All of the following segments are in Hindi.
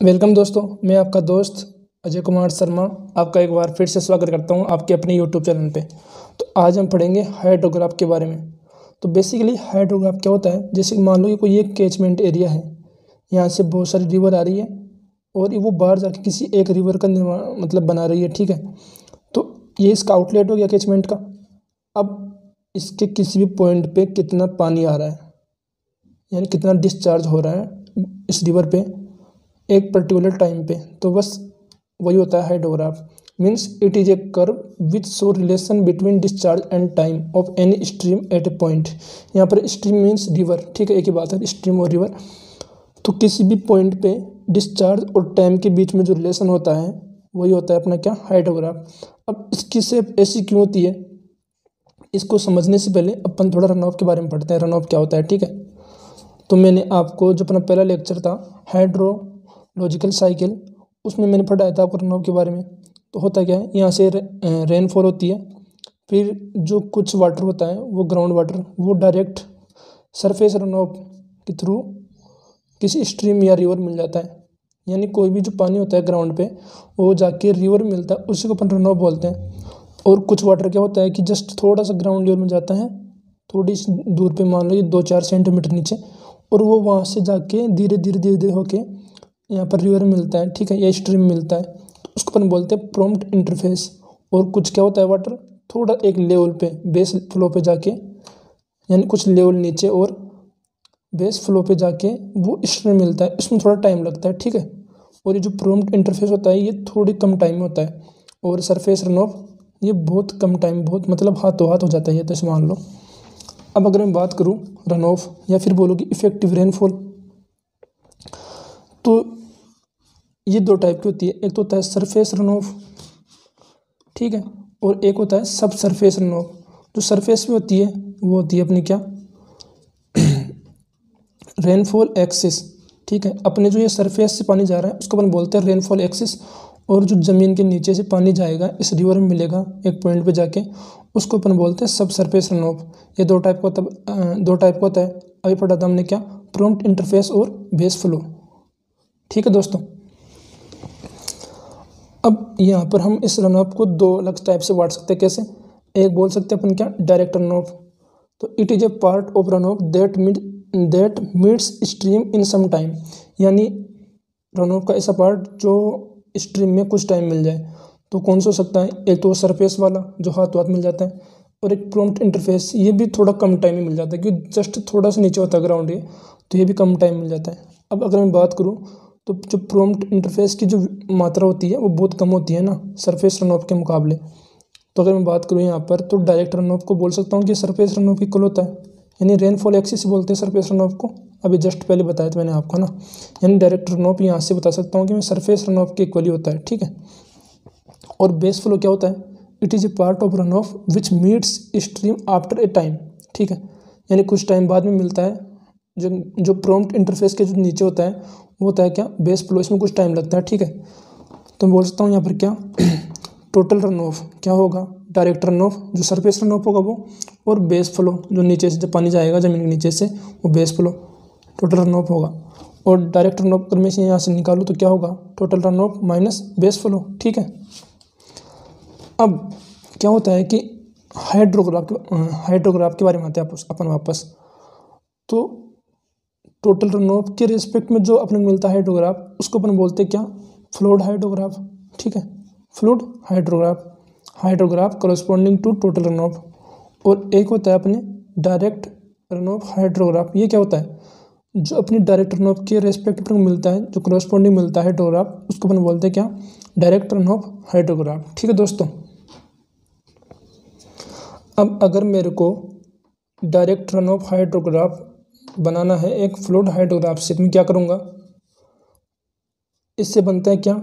वेलकम दोस्तों, मैं आपका दोस्त अजय कुमार शर्मा आपका एक बार फिर से स्वागत करता हूं आपके अपने यूट्यूब चैनल पे। तो आज हम पढ़ेंगे हाइड्रोग्राफ के बारे में। तो बेसिकली हाइड्रोग्राफ क्या होता है, जैसे मान लो कि कोई एक कैचमेंट एरिया है, यहाँ से बहुत सारी रिवर आ रही है और वो बाहर जाके किसी एक रिवर का निर्माण बना रही है। ठीक है, तो ये इसका आउटलेट हो गया कैचमेंट का। अब इसके किसी भी पॉइंट पे कितना पानी आ रहा है, यानी कितना डिस्चार्ज हो रहा है इस रिवर पे एक पर्टिकुलर टाइम पे, तो बस वही होता है hydrograph. Means it is a curve which show relation between discharge and time of any stream at a point. यहाँ पर स्ट्रीम मीन्स रिवर, ठीक है, एक ही बात है, स्ट्रीम और रिवर। तो किसी भी पॉइंट पे डिस्चार्ज और टाइम के बीच में जो रिलेशन होता है वही होता है अपना क्या, हाइड्रोग्राफ। अब इसकी शेप ऐसी क्यों होती है, इसको समझने से पहले अपन थोड़ा रन ऑफ के बारे में पढ़ते हैं। रन ऑफ क्या होता है, ठीक है। तो मैंने आपको जो अपना पहला लेक्चर था हाइड्रोलॉजिकल साइकिल, उसमें मैंने पढ़ाया था आपको रन ऑफ के बारे में। तो होता क्या है, यहाँ से रेनफॉल होती है, फिर जो कुछ वाटर होता है वो ग्राउंड वाटर, वो डायरेक्ट सरफेस रन ऑफ के थ्रू किसी स्ट्रीम या रिवर मिल जाता है। यानी कोई भी जो पानी होता है ग्राउंड पे वो जाके रिवर में मिलता है, उसी को अपन रन ऑफ बोलते हैं। और कुछ वाटर क्या होता है कि जस्ट थोड़ा सा ग्राउंड लेवल में जाता है, थोड़ी सी दूर पे, मान लो ये 2-4 सेंटीमीटर नीचे, और वो वहाँ से जाके धीरे धीरे होके यहाँ पर रिवर मिलता है, ठीक है, या स्ट्रीम मिलता है। तो उसको अपन बोलते हैं प्रॉम्प्ट इंटरफेस। और कुछ क्या होता है, वाटर थोड़ा एक लेवल पे बेस फ्लो पे जाके, यानी कुछ लेवल नीचे और बेस फ्लो पे जाके वो स्ट्रीम मिलता है, इसमें थोड़ा टाइम लगता है, ठीक है। और ये जो प्रॉम्प्ट इंटरफेस होता है ये थोड़ी कम टाइम में होता है, और सरफेस रन ऑफ ये बहुत कम टाइम, बहुत हाथों हाथ हो जाता है ये, तो इसे मान लो। अब अगर मैं बात करूँ रन ऑफ या फिर बोलो कि इफेक्टिव रेनफॉल, तो ये दो टाइप की होती है। एक तो होता है सरफेस रन ऑफ, ठीक है, और एक होता है सब सरफेस रन ऑफ। जो सरफेस पे होती है वो होती है अपनी क्या, रेनफॉल एक्सिस, ठीक है। अपने जो ये सरफेस से पानी जा रहा है उसको अपन बोलते हैं रेनफॉल एक्सिस, और जो ज़मीन के नीचे से पानी जाएगा इस रिवर में मिलेगा एक पॉइंट पे जाके, उसको अपन बोलते हैं सब सरफेस रन ऑफ। ये दो टाइप का होता है। अभी पढ़ा था हमने क्या, प्रॉम्प्ट इंटरफेस और बेस फ्लो, ठीक है दोस्तों। अब यहाँ पर हम इस रन ऑफ को दो अलग टाइप से बांट सकते हैं। कैसे, एक बोल सकते हैं अपन क्या, डायरेक्ट रन ऑफ। तो it is a part of run off that meets stream in some time, यानी रन ऑफ का ऐसा पार्ट जो स्ट्रीम में कुछ टाइम मिल जाए। तो कौन सा हो सकता है, एक तो सरफेस वाला जो हाथों हाथ मिल जाता है, और एक प्रॉम्प्ट इंटरफेस, ये भी थोड़ा कम टाइम में मिल जाता है क्योंकि जस्ट थोड़ा सा नीचे होता है ग्राउंड ये, तो ये भी कम टाइम मिल जाता है। अब अगर मैं बात करूँ तो जो प्रॉम्प्ट इंटरफेस की जो मात्रा होती है वो बहुत कम होती है ना सरफेस रन ऑफ के मुकाबले। तो अगर मैं बात करूँ यहाँ पर तो डायरेक्ट रन ऑफ को बोल सकता हूँ कि सरफेस रन ऑफ इक्वल होता है, यानी रेनफॉल एक्सिस बोलते हैं सरफेस रन ऑफ को। अभी जस्ट पहले बताया था मैंने आपको ना, यानी डायरेक्ट रन ऑफ यहाँ से बता सकता हूँ कि मैं सरफेस रन ऑफ के इक्वल ही होता है, ठीक है। और बेस फ्लो क्या होता है, it is a part of run of which meets stream after a time, ठीक है, यानी कुछ टाइम बाद में मिलता है। जो प्रॉम्प्ट इंटरफेस के जो नीचे होता है वो होता है क्या, बेस फ्लो, इसमें कुछ टाइम लगता है, ठीक है। तो मैं बोल सकता हूँ यहाँ पर क्या, टोटल रन ऑफ क्या होगा, डायरेक्ट रन ऑफ जो सरफेस रन ऑफ होगा वो, और बेस फ्लो जो नीचे से जब पानी जाएगा ज़मीन के नीचे से वो base flow, total run of होगा। और डायरेक्ट रन ऑफ अगर मैं यहाँ से निकालूँ तो क्या होगा, total run of minus base flow, ठीक है। अब क्या होता है कि हाइड्रोग्राफ के बारे में आते हैं अपन वापस। तो टोटल रन ऑफ के रिस्पेक्ट में जो अपन मिलता है हाइड्रोग्राफ, उसको अपन बोलते हैं क्या, फ्लोड हाइड्रोग्राफ, ठीक है, flood hydrograph corresponding to total run off. और एक होता है अपने डायरेक्ट रन ऑफ हाइड्रोग्राफ। ये क्या होता है, जो अपनी डायरेक्ट रन ऑफ के रेस्पेक्ट में मिलता है, जो करस्पॉन्डिंग मिलता है हाइड्रोग्राफ, उसको अपन बोलते हैं क्या, डायरेक्ट रन ऑफ हाइड्रोग्राफ, ठीक है दोस्तों। अब अगर मेरे को डायरेक्ट रन ऑफ हाइड्रोग्राफ बनाना है एक फ्लूइड हाइड्रोग्राफ से, तो मैं क्या करूँगा, इससे बनता है क्या,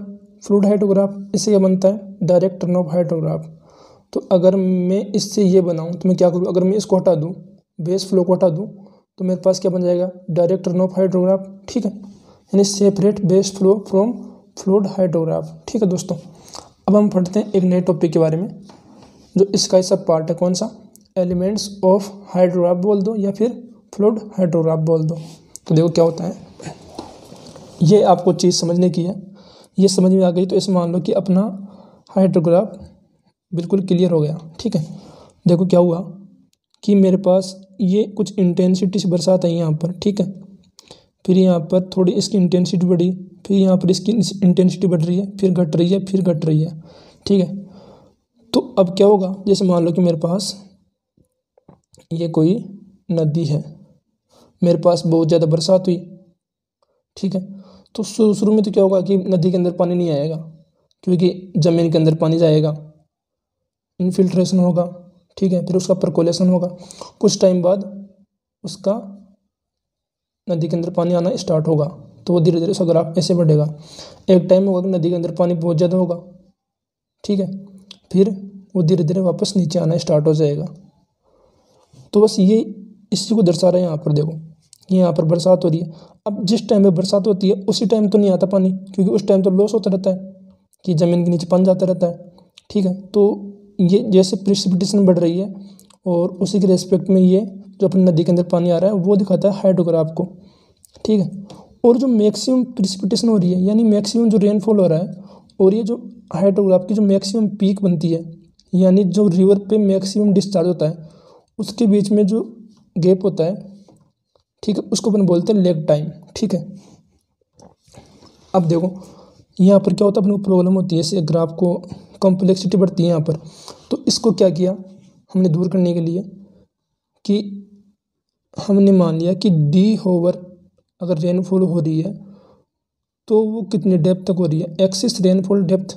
फ्लूइड हाइड्रोग्राफ, इससे क्या बनता है, डायरेक्ट रन ऑफ हाइड्रोग्राफ। तो अगर मैं इससे ये बनाऊँ तो मैं क्या करूँ, अगर मैं इसको हटा दूँ, बेस फ्लो को हटा दूँ, तो मेरे पास क्या बन जाएगा, डायरेक्ट रन ऑफ हाइड्रोग्राफ, ठीक है, यानी separate base flow from fluid hydrograph, ठीक है दोस्तों। अब हम पढ़ते हैं एक नए टॉपिक के बारे में, जो इसका सब पार्ट है, कौन सा, एलिमेंट्स ऑफ हाइड्रोग्राफ बोल दो या फिर फ्लूइड हाइड्रोग्राफ बोल दो। तो देखो क्या होता है, ये आपको चीज़ समझने की है। ये समझ में आ गई तो इसे मान लो कि अपना हाइड्रोग्राफ बिल्कुल क्लियर हो गया। ठीक है, देखो क्या हुआ कि मेरे पास ये कुछ इंटेंसिटी से बरसात आई यहाँ पर। ठीक है, फिर यहाँ पर थोड़ी इसकी इंटेंसिटी बढ़ी, फिर यहाँ पर इसकी इंटेंसिटी बढ़ रही है, फिर घट रही है, फिर घट रही है। ठीक है, तो अब क्या होगा, जैसे मान लो कि मेरे पास ये कोई नदी है, मेरे पास बहुत ज़्यादा बरसात हुई। ठीक है, तो शुरू में तो क्या होगा कि नदी के अंदर पानी नहीं आएगा, क्योंकि ज़मीन के अंदर पानी जाएगा, इनफिल्ट्रेशन होगा। ठीक है, फिर उसका परकोलेशन होगा। कुछ टाइम बाद उसका नदी के अंदर पानी आना स्टार्ट होगा, तो वो धीरे धीरे उसका ग्राफ ऐसे बढ़ेगा। एक टाइम होगा कि नदी के अंदर पानी बहुत ज़्यादा होगा। ठीक है, फिर वो धीरे धीरे वापस नीचे आना स्टार्ट हो जाएगा। तो बस ये इसी को दर्शा रहे हैं। यहाँ पर देखो, यहाँ पर बरसात हो रही है। अब जिस टाइम में बरसात होती है उसी टाइम तो नहीं आता पानी, क्योंकि उस टाइम तो लॉस होता रहता है कि ज़मीन के नीचे पानी जाता रहता है। ठीक है, तो ये जैसे प्रेसिपिटेशन बढ़ रही है और उसी के रेस्पेक्ट में ये जो अपनी नदी के अंदर पानी आ रहा है वो दिखाता है हाइड्रोग्राफ को। ठीक है, और जो मैक्सिमम प्रेसिपिटेशन हो रही है, यानी मैक्सिमम जो रेनफॉल हो रहा है, और ये जो हाइड्रोग्राफ की जो मैक्सिमम पीक बनती है, यानी जो रिवर पे मैक्सिमम डिस्चार्ज होता है, उसके बीच में जो गैप होता है, ठीक है, उसको अपन बोलते हैं लेग टाइम। ठीक है, अब देखो यहाँ पर क्या होता है, अपने को प्रॉब्लम होती है, इससे ग्राफ को कॉम्प्लेक्सिटी बढ़ती है यहाँ पर। तो इसको क्या किया हमने दूर करने के लिए कि हमने मान लिया कि डी होवर अगर रेनफॉल हो रही है तो वो कितने डेप्थ तक हो रही है, एक्सिस रेनफॉल डेप्थ।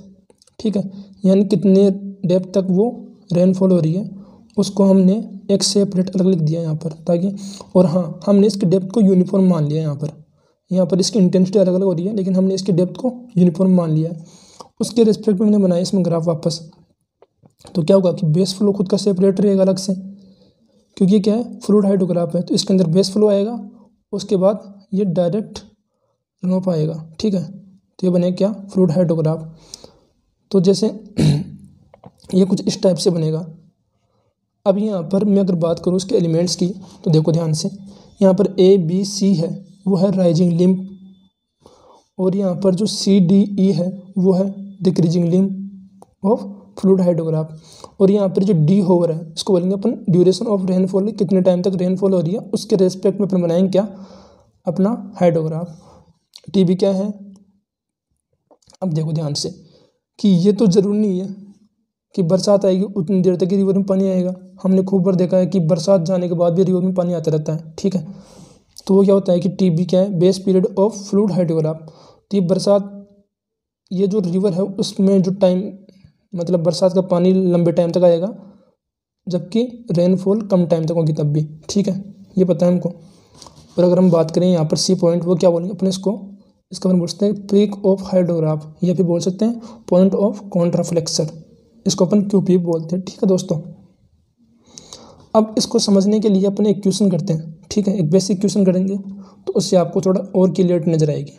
ठीक है, यानी कितने डेप्थ तक वो रेनफॉल हो रही है, उसको हमने एक सेपरेट अलग लिख दिया यहाँ पर, ताकि, और हाँ, हमने इसके डेप्थ को यूनिफॉर्म मान लिया यहाँ पर इसकी इंटेंसिटी अलग अलग हो रही है, लेकिन हमने इसकी डेप्थ को यूनिफॉर्म मान लिया है। उसके रिस्पेक्ट में मैंने बनाया इसमें ग्राफ वापस। तो क्या होगा कि बेस फ्लो खुद का सेपरेट रहेगा अलग से, क्योंकि ये क्या है, फ्लूइड हाइड्रोग्राफ है, तो इसके अंदर बेस फ्लो आएगा, उसके बाद ये डायरेक्ट रनऑफ आएगा। ठीक है, तो ये बनेगा क्या, फ्लूइड हाइड्रोग्राफ। तो जैसे ये कुछ इस टाइप से बनेगा। अब यहाँ पर मैं अगर बात करूँ उसके एलिमेंट्स की, तो देखो ध्यान से, यहाँ पर ए बी सी है वो है राइजिंग लिम्ब, और यहाँ पर जो सी डी ई है वो है decreasing limb of fluid hydrograph, और यहाँ पर जो डी होवर है इसको बोलेंगे अपन ड्यूरेशन ऑफ रेनफॉल, कितने टाइम तक रेनफॉल हो रही है उसके रेस्पेक्ट में अपन बनाएंगे क्या, अपना हाइड्रोग्राफ। टी बी क्या है, अब देखो ध्यान से कि ये तो ज़रूरी नहीं है कि बरसात आएगी उतनी देर तक ही रिवर में पानी आएगा। हमने खूब बार देखा है कि बरसात जाने के बाद भी रिवर में पानी आता रहता है। ठीक है, तो वो क्या होता है कि टी बी क्या है, base period of fluid hydrograph. तो ये बरसात, ये जो रिवर है उसमें जो टाइम, मतलब बरसात का पानी लंबे टाइम तक आएगा, जबकि रेनफॉल कम टाइम तक होगी तब भी। ठीक है, ये पता है हमको। और अगर हम बात करें यहाँ पर सी पॉइंट, वो क्या बोलेंगे अपने इसको अपन बोल सकते हैं पीक ऑफ हाइड्रोग्राफ, या फिर बोल सकते हैं पॉइंट ऑफ कॉन्ट्राफ्लेक्शन, इसको अपन क्यूपी बोलते हैं। ठीक है दोस्तों, अब इसको समझने के लिए अपन एक क्वेश्चन करते हैं। ठीक है, एक बेसिक क्वेश्चन करेंगे तो उससे आपको थोड़ा और क्लियरिटी नजर आएगी।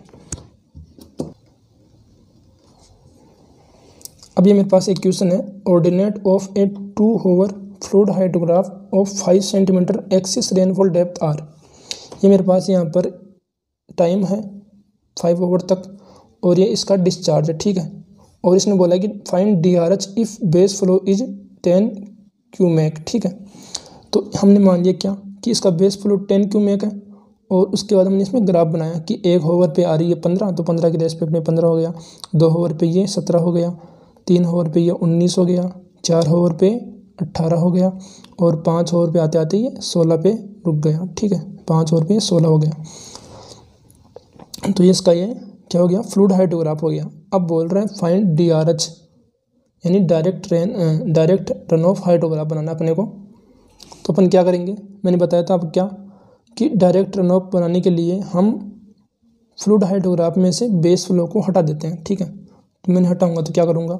अब ये मेरे पास एक क्वेश्चन है, ordinate of a 2 hour flood hydrograph of 5 centimetre excess rainfall depth are. ये मेरे पास यहाँ पर टाइम है 5 ओवर तक, और ये इसका डिस्चार्ज है। ठीक है, और इसने बोला कि find D R H if base flow is 10 cumec. ठीक है, तो हमने मान लिया क्या कि इसका बेस फ्लो 10 क्यूमेक है, और उसके बाद हमने इसमें ग्राफ बनाया कि 1 होवर पे आ रही है 15, तो 15 के रेस्पेक्ट में 15 हो गया, 2 होवर पे ये 17 हो गया, 3 होवर पे ये 19 हो गया, 4 होवर पे 18 हो गया, और 5 होवर पे आते आते ये 16 पे रुक गया। ठीक है, 5 होवर पे 16 हो गया। तो ये इसका ये क्या हो गया, फ्लूइड हाइड्रोग्राफ हो गया। अब बोल रहे हैं फाइंड डी आर एच, यानी डायरेक्ट रन ऑफ हाइड्रोग्राफ बनाना अपने को। तो अपन क्या करेंगे, मैंने बताया था अब क्या कि डायरेक्ट रन ऑफ बनाने के लिए हम फ्लूइड हाइड्रोग्राफ में से बेस फ्लो को हटा देते हैं। ठीक है, तो मैंने हटाऊंगा तो क्या करूँगा,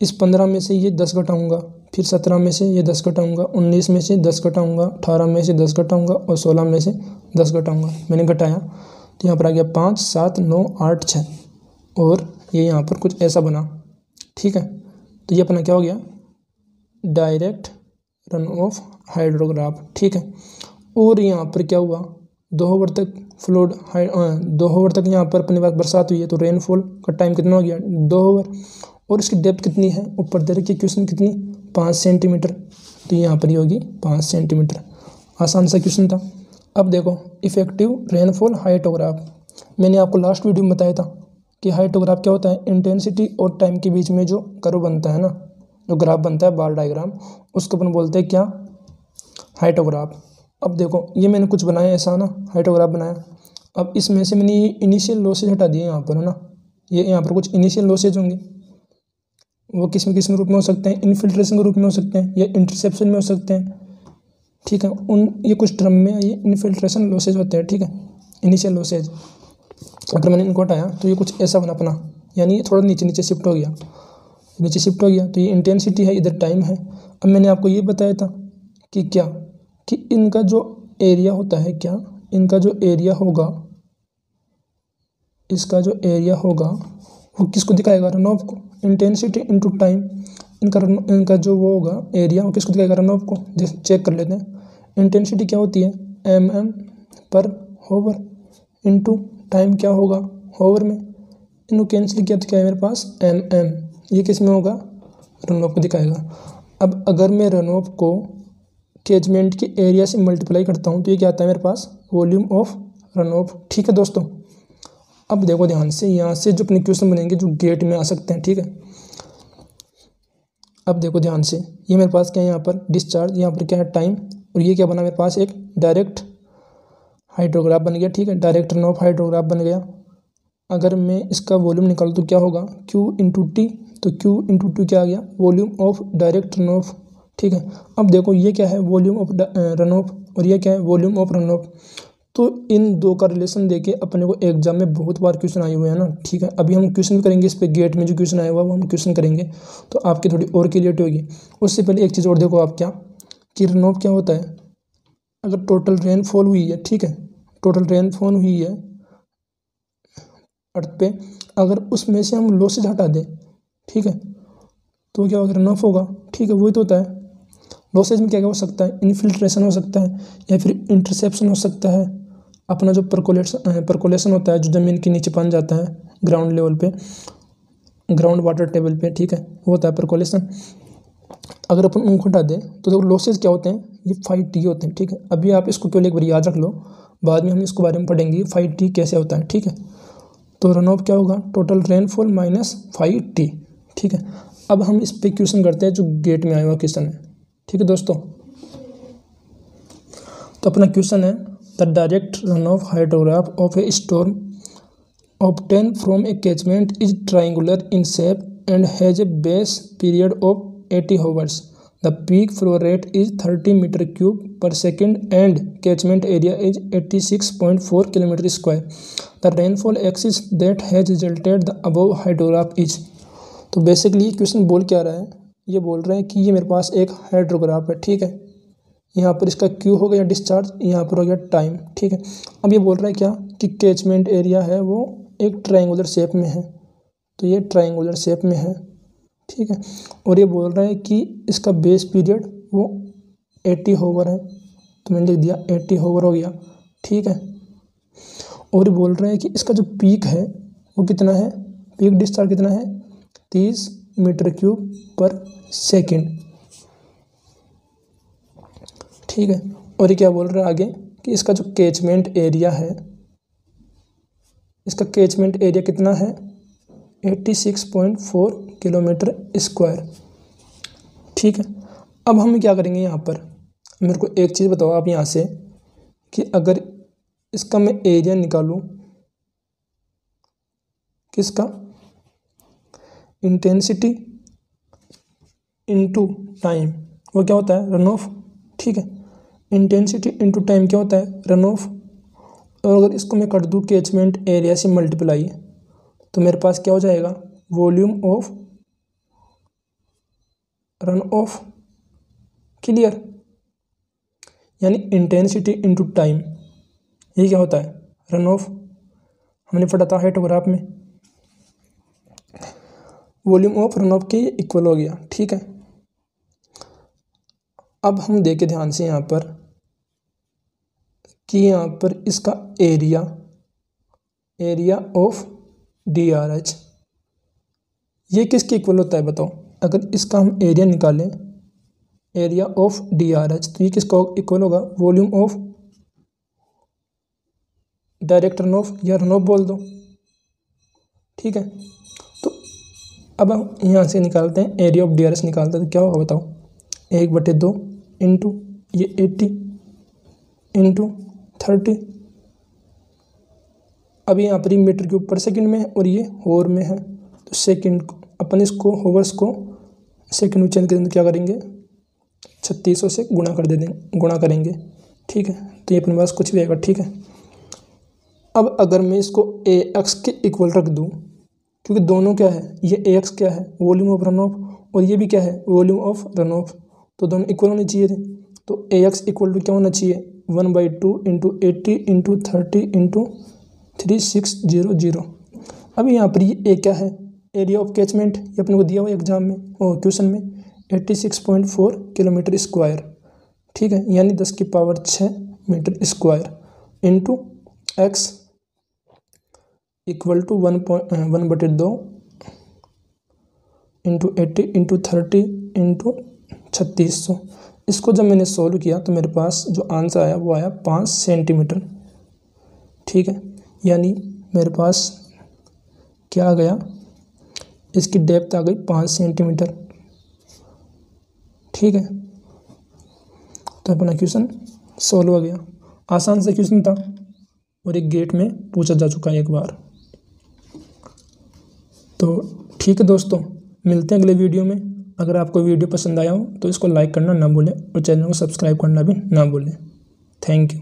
इस 15 में से ये 10 घटाऊँगा, फिर 17 में से ये 10 घटाऊँगा, 19 में से 10 घटाऊँगा, 18 में से 10 घटाऊँगा, और 16 में से 10 घटाऊँगा। मैंने घटाया तो यहाँ पर आ गया 5, 7, 9, 8, 6, और ये यहाँ पर कुछ ऐसा बना। ठीक है, तो ये अपना क्या हो गया, डायरेक्ट रन ऑफ हाइड्रोग्राफ। ठीक है, और यहाँ पर क्या हुआ, 2 ओवर तक फ्लोड 2 आवर तक यहाँ पर अपने पास बरसात हुई है, तो रेनफॉल का टाइम कितना हो गया 2 आवर। और इसकी डेप्थ कितनी है, ऊपर दे रखी क्वेश्चन कितनी 5 सेंटीमीटर, तो यहाँ पर ये होगी 5 सेंटीमीटर। आसान सा क्वेश्चन था। अब देखो इफेक्टिव रेनफॉल हाइटोग्राफ, मैंने आपको लास्ट वीडियो में बताया था कि हाइटोग्राफ क्या होता है, इंटेंसिटी और टाइम के बीच में जो कर्व बनता है ना, जो ग्राफ बनता है बार डायग्राम, उसको अपन बोलते हैं क्या, हाइटोग्राफ। अब देखो ये मैंने कुछ बनाया ऐसा ना, हाइटोग्राफ बनाया। अब इसमें से मैंने ये इनिशियल लॉसेज हटा दिए यहाँ पर, है ना, ये यहाँ पर कुछ इनिशियल लॉसेज होंगे, वो किस में रूप में हो सकते हैं, इन्फिल्ट्रेशन के रूप में हो सकते हैं या इंटरसेप्शन में हो सकते हैं, ठीक है। ये कुछ टर्म में ये इन्फिल्ट्रेशन लॉसेज होते हैं, ठीक है, इनिशियल लॉसेज। अगर मैंने इनको हटाया तो ये कुछ ऐसा बना अपना, यानी ये थोड़ा नीचे नीचे शिफ्ट हो गया, नीचे शिफ्ट हो गया, तो ये इंटेंसिटी है, इधर टाइम है। अब मैंने आपको ये बताया था कि क्या, कि इनका जो एरिया होता है, क्या इनका जो एरिया होगा, इसका जो एरिया होगा वो किसको दिखाएगा, रन ऑफ को। इंटेंसिटी इनटू टाइम, इनका जो वो होगा एरिया, वो किसको दिखाएगा, रन ऑफ को। जैसे चेक कर लेते हैं, इंटेंसिटी क्या होती है mm पर होवर, इनटू टाइम क्या होगा होवर में, इनको कैंसिल किया तो क्या है मेरे पास mm, ये किस में होगा, रन ऑफ को दिखाएगा। अब अगर मैं रन ऑफ को कैचमेंट के एरिया से मल्टीप्लाई करता हूँ तो ये क्या आता है मेरे पास, वॉल्यूम ऑफ रन ऑफ, ठीक है दोस्तों। अब देखो ध्यान से, यहाँ से जो अपने क्वेश्चन बनेंगे जो गेट में आ सकते हैं, ठीक है। अब देखो ध्यान से, ये मेरे पास क्या है, यहाँ पर डिस्चार्ज, यहाँ पर क्या है टाइम, और ये क्या बना मेरे पास, एक डायरेक्ट हाइड्रोग्राफ बन गया, ठीक है, डायरेक्ट रन ऑफ हाइड्रोग्राफ बन गया। अगर मैं इसका वॉल्यूम निकालूँ तो क्या होगा, Q इंटू टी, तो Q इंटू टी क्या आ गया, volume of direct run of, ठीक है। अब देखो ये क्या है, वॉल्यूम ऑफ रन ऑफ, और ये क्या है, वॉल्यूम ऑफ रन ऑफ। तो इन दो का रिलेशन देके अपने को एग्जाम में बहुत बार क्वेश्चन आए हुए हैं ना, ठीक है। अभी हम क्वेश्चन भी करेंगे इस पे, गेट में जो क्वेश्चन आया हुआ वो हम क्वेश्चन करेंगे, तो आपकी थोड़ी और क्लियरिटी होगी। उससे पहले एक चीज़ और देखो आप, क्या कि रन ऑफ क्या होता है, अगर टोटल रेनफॉल हुई है, ठीक है, टोटल रेनफॉल हुई है अर्थ पे, अगर उसमें से हम लॉसेज हटा दें, ठीक है, तो क्या होगा, रन ऑफ होगा, ठीक है। वही तो होता है, लॉसेज में क्या क्या हो सकता है, इन्फिल्ट्रेशन हो सकता है या फिर इंटरसेप्शन हो सकता है, अपना जो परकोलेशन होता है, जो ज़मीन के नीचे पानी जाता है ग्राउंड लेवल पे, ग्राउंड वाटर टेबल पे, ठीक है, वो होता है परकोलेशन। अगर अपन उनको हटा दें तो देखो लॉसेज क्या होते हैं, ये 5T होते हैं, ठीक है। अभी आप इसको केवल एक बार याद रख लो, बाद में हम इसके बारे में पढ़ेंगे 5T कैसे होता है, ठीक है। तो रन ऑफ क्या होगा, टोटल रेनफॉल माइनस 5T, ठीक है। अब हम इस पे क्वेश्चन करते हैं जो गेट में आया हुआ क्वेश्चन है, ठीक है दोस्तों। तो अपना क्वेश्चन है, the direct run of hydrograph of A storm obtained from a catchment is triangular in shape and has a base period of 80 hours. The peak flow rate is 30 meter cube per second and catchment area is 86.4 kilometer square. The rainfall axis that has resulted the above hydrograph is. तो बेसिकली क्वेश्चन बोल क्या रहा है, ये बोल रहा है कि ये मेरे पास एक हाइड्रोग्राफ है, ठीक है। यहाँ पर इसका क्यू हो गया डिस्चार्ज, यहाँ पर हो गया टाइम, ठीक है। अब ये बोल रहा है क्या कि कैचमेंट एरिया है वो एक ट्रायंगुलर शेप में है, तो ये ट्रायंगुलर शेप में है, ठीक है। और ये बोल रहा है कि इसका बेस पीरियड वो 80 होवर है, तो मैंने लिख दिया 80 होवर हो गया, ठीक है। और ये बोल रहा है कि इसका जो पीक है वो कितना है, पीक डिस्चार्ज कितना है 30 मीटर क्यूब पर सेकेंड, ठीक है। और ये क्या बोल रहा है आगे कि इसका जो कैचमेंट एरिया है, इसका कैचमेंट एरिया कितना है 86.4 किलोमीटर स्क्वायर, ठीक है। अब हम क्या करेंगे यहाँ पर, मेरे को एक चीज़ बताओ आप यहाँ से कि अगर इसका मैं एरिया निकालूँ, किसका, इंटेंसिटी इनटू टाइम, वो क्या होता है रन ऑफ, ठीक है। इंटेंसिटी इनटू टाइम क्या होता है रन ऑफ, और अगर इसको मैं कर दूँ कैचमेंट एरिया से मल्टीप्लाई, तो मेरे पास क्या हो जाएगा, volume of run of, clear. यानी इंटेंसिटी इनटू टाइम, ये क्या होता है रन ऑफ, हमने पढ़ा था हाइड्रोग्राफ में, वॉल्यूम ऑफ रन ऑफ के इक्वल हो गया, ठीक है। अब हम देखें ध्यान से यहाँ पर कि यहाँ पर इसका एरिया ऑफ DRH ये किसके इक्वल होता है बताओ। अगर इसका हम एरिया निकालें, एरिया ऑफ DRH, तो ये किसका इक्वल होगा, volume of direct run of या रन ऑफ बोल दो, ठीक है। तो अब हम यहाँ से निकालते हैं एरिया ऑफ DRH निकालते हैं, तो क्या होगा बताओ, 1/2 इंटू ये 80 इंटू 30। अब यहाँ पर मीटर के ऊपर सेकंड में है और ये होवर में है, तो सेकंड को अपन इसको होवर्स को सेकंड में चेंज करेंगे, क्या करेंगे 3600 से गुणा करेंगे, ठीक है। तो ये अपने पास कुछ भी आएगा, ठीक है। अब अगर मैं इसको AX के इक्वल रख दूँ, क्योंकि दोनों क्या है, ये AX क्या है, वॉल्यूम ऑफ रन ऑफ, और ये भी क्या है, वॉल्यूम ऑफ रन ऑफ, तो दोनों इक्वल होने चाहिए थे। तो AX इक्वल टू क्या होना चाहिए, 1/2 इंटू 80 इंटू 30 इंटू 3600। अब यहाँ पर ये A क्या है, एरिया ऑफ कैचमेंट, ये अपने को दिया हुआ एग्जाम में और क्वेश्चन में 86.4 किलोमीटर स्क्वायर, ठीक है, यानी 10⁶ metre square, into X equal to 1/2 into 80 into 30 into 3600। इसको जब मैंने सोल्व किया तो मेरे पास जो आंसर आया वो आया 5 सेंटीमीटर, ठीक है। यानी मेरे पास क्या आ गया, इसकी डेप्थ आ गई 5 सेंटीमीटर, ठीक है। तो अपना क्वेश्चन सॉल्व हो गया, आसान सा क्वेश्चन था और एक गेट में पूछा जा चुका है एक बार। तो ठीक है दोस्तों, मिलते हैं अगले वीडियो में। अगर आपको वीडियो पसंद आया हो तो इसको लाइक करना ना भूलें और चैनल को सब्सक्राइब करना भी ना भूलें। Thank you.